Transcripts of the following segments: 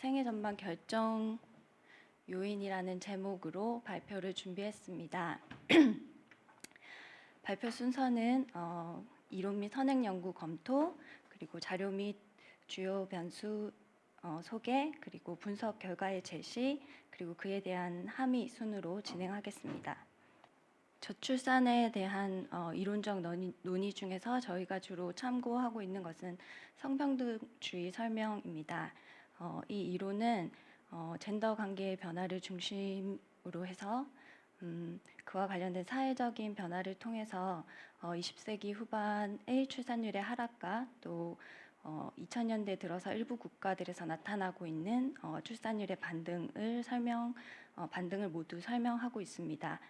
생애 전망 결정 요인이라는 제목으로 발표를 준비했습니다. 발표 순서는 이론 및 선행 연구 검토, 그리고 자료 및 주요 변수 소개, 그리고 분석 결과의 제시, 그리고 그에 대한 함의 순으로 진행하겠습니다. 저출산에 대한 이론적 논의 중에서 저희가 주로 참고하고 있는 것은 성평등주의 설명입니다. 이 이론은 젠더 관계의 변화를 중심으로 해서 그와 관련된 사회적인 변화를 통해서 20세기 후반의 출산율의 하락과 또 2000년대 들어서 일부 국가들에서 나타나고 있는 출산율의 반등을 모두 설명하고 있습니다.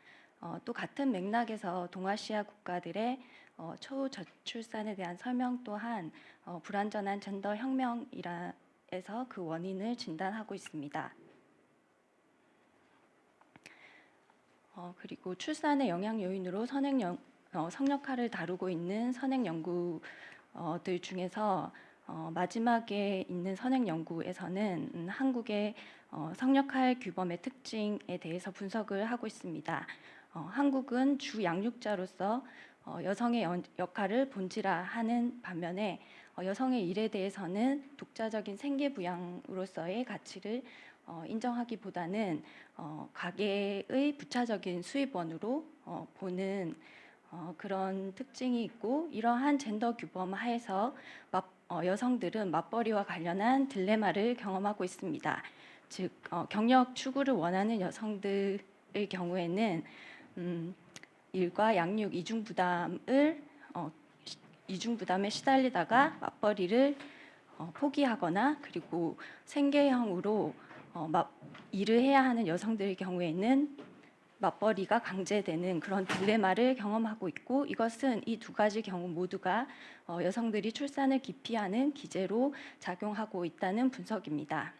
또 같은 맥락에서 동아시아 국가들의 초저출산에 대한 설명 또한 불완전한 젠더 혁명이라서 그 원인을 진단하고 있습니다. 그리고 출산의 영향 요인으로 성역학을 다루고 있는 선행 연구들 중에서 마지막에 있는 선행 연구에서는 한국의 성역학 규범의 특징에 대해서 분석을 하고 있습니다. 한국은 주 양육자로서 여성의 역할을 본질화하는 반면에 여성의 일에 대해서는 독자적인 생계부양으로서의 가치를 인정하기보다는 가계의 부차적인 수입원으로 보는 그런 특징이 있고, 이러한 젠더 규범 하에서 여성들은 맞벌이와 관련한 딜레마를 경험하고 있습니다. 즉 경력 추구를 원하는 여성들의 경우에는 일과 양육 이중 부담에 시달리다가 맞벌이를 포기하거나, 그리고 생계형으로 일을 해야 하는 여성들의 경우에는 맞벌이가 강제되는 그런 딜레마를 경험하고 있고, 이것은 이 두 가지 경우 모두가 여성들이 출산을 기피하는 기제로 작용하고 있다는 분석입니다.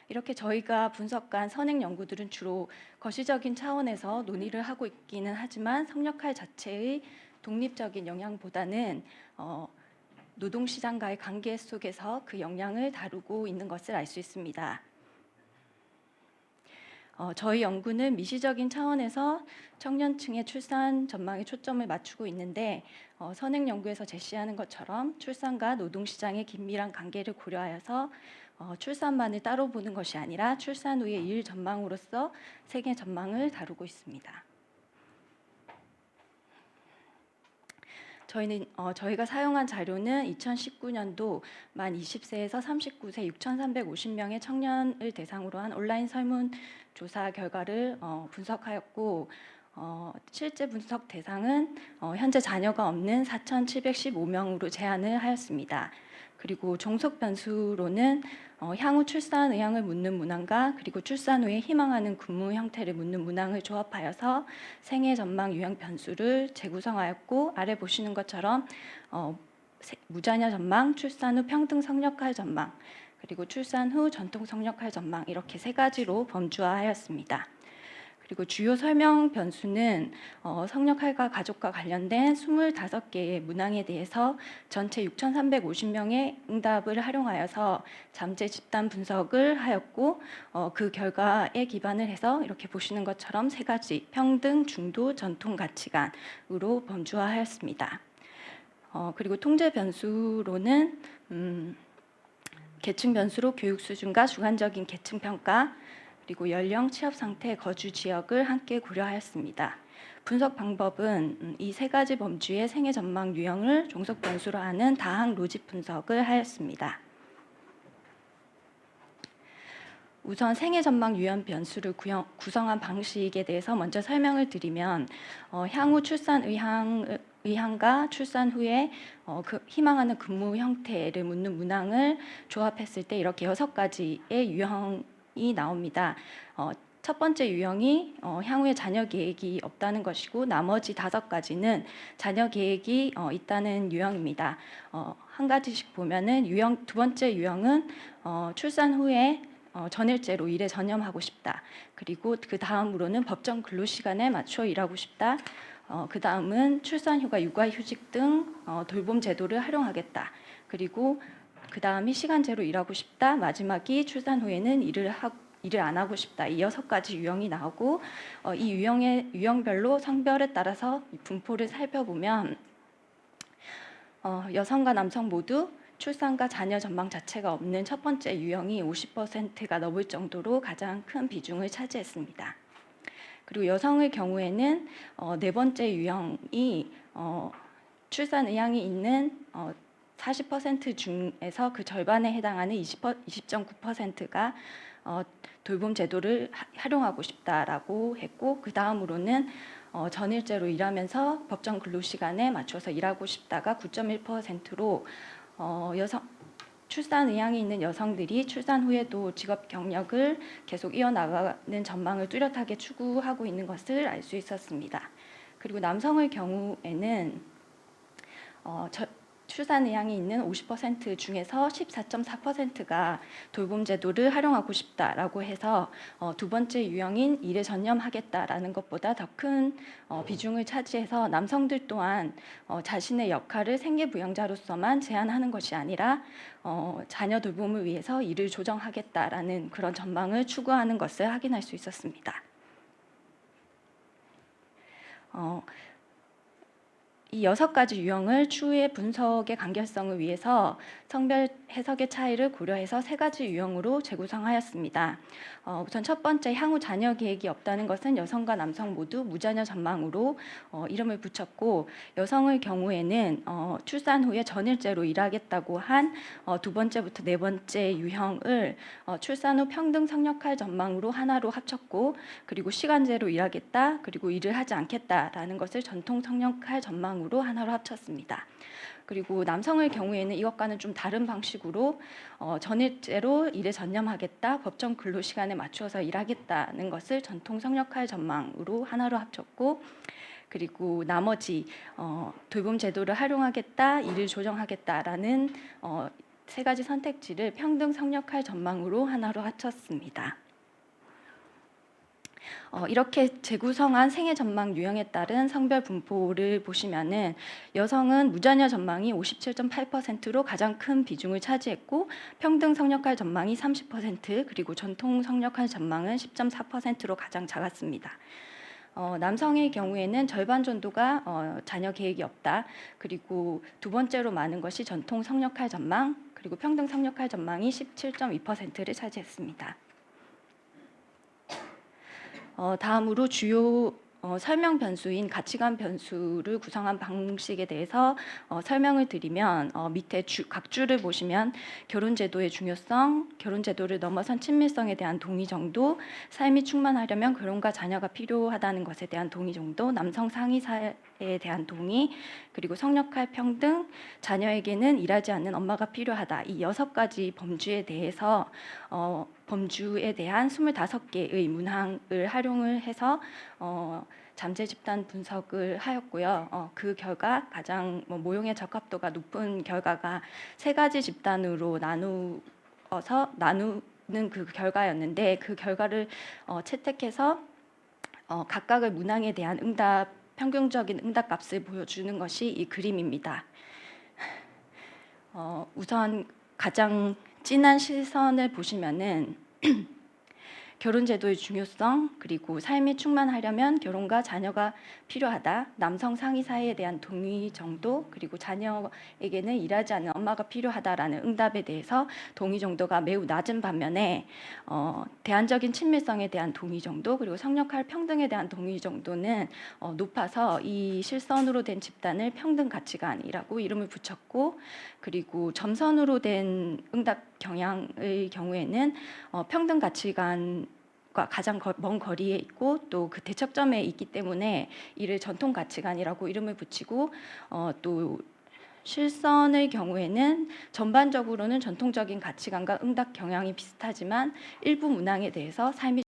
이렇게 저희가 분석한 선행 연구들은 주로 거시적인 차원에서 논의를 하고 있기는 하지만 성역학 자체의 독립적인 영향보다는 노동시장과의 관계 속에서 그 영향을 다루고 있는 것을 알 수 있습니다. 저희 연구는 미시적인 차원에서 청년층의 출산 전망에 초점을 맞추고 있는데, 선행 연구에서 제시하는 것처럼 출산과 노동시장의 긴밀한 관계를 고려하여서 출산만을 따로 보는 것이 아니라 출산 후의 일 전망으로서 생애 전망을 다루고 있습니다. 저희가 사용한 자료는 2019년도 만 20세에서 39세 6,350명의 청년을 대상으로 한 온라인 설문조사 결과를 분석하였고, 실제 분석 대상은 현재 자녀가 없는 4,715명으로 제한을 하였습니다. 그리고 종속 변수로는 향후 출산 의향을 묻는 문항과 그리고 출산 후에 희망하는 근무 형태를 묻는 문항을 조합하여서 생애 전망 유형 변수를 재구성하였고, 아래 보시는 것처럼 무자녀 전망, 출산 후 평등 성역할 전망, 그리고 출산 후 전통 성역할 전망, 이렇게 세 가지로 범주화하였습니다. 그리고 주요 설명 변수는 성역할과 가족과 관련된 25개의 문항에 대해서 전체 6,350명의 응답을 활용하여서 잠재 집단 분석을 하였고, 그 결과에 기반을 해서 이렇게 보시는 것처럼 세 가지 평등, 중도, 전통 가치관으로 범주화하였습니다. 그리고 통제 변수로는 계층 변수로 교육 수준과 주관적인 계층 평가, 그리고 연령, 취업 상태, 거주 지역을 함께 고려하였습니다. 분석 방법은 이 세 가지 범주의 생애 전망 유형을 종속 변수로 하는 다항 로직 분석을 하였습니다. 우선 생애 전망 유형 변수를 구성한 방식에 대해서 먼저 설명을 드리면, 향후 출산 의향과 출산 후에 희망하는 근무 형태를 묻는 문항을 조합했을 때 이렇게 6가지의 유형이 나옵니다. 첫 번째 유형이 향후에 자녀 계획이 없다는 것이고, 나머지 5가지는 자녀 계획이 있다는 유형입니다. 한 가지씩 보면은 두 번째 유형은 출산 후에 전일제로 일에 전념하고 싶다. 그리고 그 다음으로는 법정 근로시간에 맞춰 일하고 싶다. 그 다음은 출산휴가, 육아휴직 등 돌봄 제도를 활용하겠다. 그리고 그 다음이 시간제로 일하고 싶다, 마지막이 출산 후에는 일을 안 하고 싶다. 이 6가지 유형이 나오고 이 유형별로 성별에 따라서 분포를 살펴보면 여성과 남성 모두 출산과 자녀 전망 자체가 없는 첫 번째 유형이 50%가 넘을 정도로 가장 큰 비중을 차지했습니다. 그리고 여성의 경우에는 네 번째 유형이 출산 의향이 있는 40% 중에서 그 절반에 해당하는 20.9%가 돌봄 제도를 활용하고 싶다라고 했고, 그 다음으로는 전일제로 일하면서 법정 근로시간에 맞춰서 일하고 싶다가 9.1%로 출산 의향이 있는 여성들이 출산 후에도 직업 경력을 계속 이어나가는 전망을 뚜렷하게 추구하고 있는 것을 알 수 있었습니다. 그리고 남성의 경우에는 출산 의향이 있는 50% 중에서 14.4%가 돌봄 제도를 활용하고 싶다라고 해서 두 번째 유형인 일에 전념하겠다라는 것보다 더 큰 비중을 차지해서 남성들 또한 자신의 역할을 생계부양자로서만 제한하는 것이 아니라 자녀 돌봄을 위해서 일을 조정하겠다라는 그런 전망을 추구하는 것을 확인할 수 있었습니다. 이 6가지 유형을 추후의 분석의 간결성을 위해서 성별 해석의 차이를 고려해서 3가지 유형으로 재구성하였습니다. 우선 첫 번째, 향후 자녀 계획이 없다는 것은 여성과 남성 모두 무자녀 전망으로 이름을 붙였고, 여성의 경우에는 출산 후에 전일제로 일하겠다고 한 두 번째부터 네 번째 유형을 출산 후 평등 성역할 전망으로 하나로 합쳤고, 그리고 시간제로 일하겠다, 그리고 일을 하지 않겠다라는 것을 전통 성역할 전망으로 하나로 합쳤습니다. 그리고 남성의 경우에는 이것과는 좀 다른 방식으로 전일제로 일에 전념하겠다, 법정 근로시간에 맞추어서 일하겠다는 것을 전통 성역할 전망으로 하나로 합쳤고, 그리고 나머지 돌봄 제도를 활용하겠다, 일을 조정하겠다라는 3가지 선택지를 평등 성역할 전망으로 하나로 합쳤습니다. 이렇게 재구성한 생애 전망 유형에 따른 성별 분포를 보시면은 여성은 무자녀 전망이 57.8%로 가장 큰 비중을 차지했고, 평등 성역할 전망이 30%, 그리고 전통 성역할 전망은 10.4%로 가장 작았습니다. 남성의 경우에는 절반 정도가 자녀 계획이 없다, 그리고 두 번째로 많은 것이 전통 성역할 전망, 그리고 평등 성역할 전망이 17.2%를 차지했습니다. 다음으로 주요 설명 변수인 가치관 변수를 구성한 방식에 대해서 설명을 드리면, 밑에 각 줄을 보시면 결혼 제도의 중요성, 결혼 제도를 넘어선 친밀성에 대한 동의 정도, 삶이 충만하려면 결혼과 자녀가 필요하다는 것에 대한 동의 정도, 남성 상위사에 대한 동의, 그리고 성역할 평등, 자녀에게는 일하지 않는 엄마가 필요하다. 이 6가지 범주에 대해서 범주에 대한 25개의 문항을 활용을 해서 잠재 집단 분석을 하였고요. 그 결과 가장 모형의 적합도가 높은 결과가 3가지 집단으로 나누는 그 결과였는데, 그 결과를 채택해서 각각의 문항에 대한 평균적인 응답값을 보여주는 것이 이 그림입니다. 우선 가장 진한 실선을 보시면은 결혼 제도의 중요성, 그리고 삶이 충만하려면 결혼과 자녀가 필요하다, 남성 상위 사회에 대한 동의 정도, 그리고 자녀에게는 일하지 않는 엄마가 필요하다라는 응답에 대해서 동의 정도가 매우 낮은 반면에 대안적인 친밀성에 대한 동의 정도, 그리고 성역할 평등에 대한 동의 정도는 높아서 이 실선으로 된 집단을 평등 가치관이라고 이름을 붙였고, 그리고 점선으로 된 응답 경향의 경우에는 평등 가치관과 가장 먼 거리에 있고, 또 그 대척점에 있기 때문에 이를 전통 가치관이라고 이름을 붙이고, 또 실선의 경우에는 전반적으로는 전통적인 가치관과 응답 경향이 비슷하지만 일부 문항에 대해서 삶이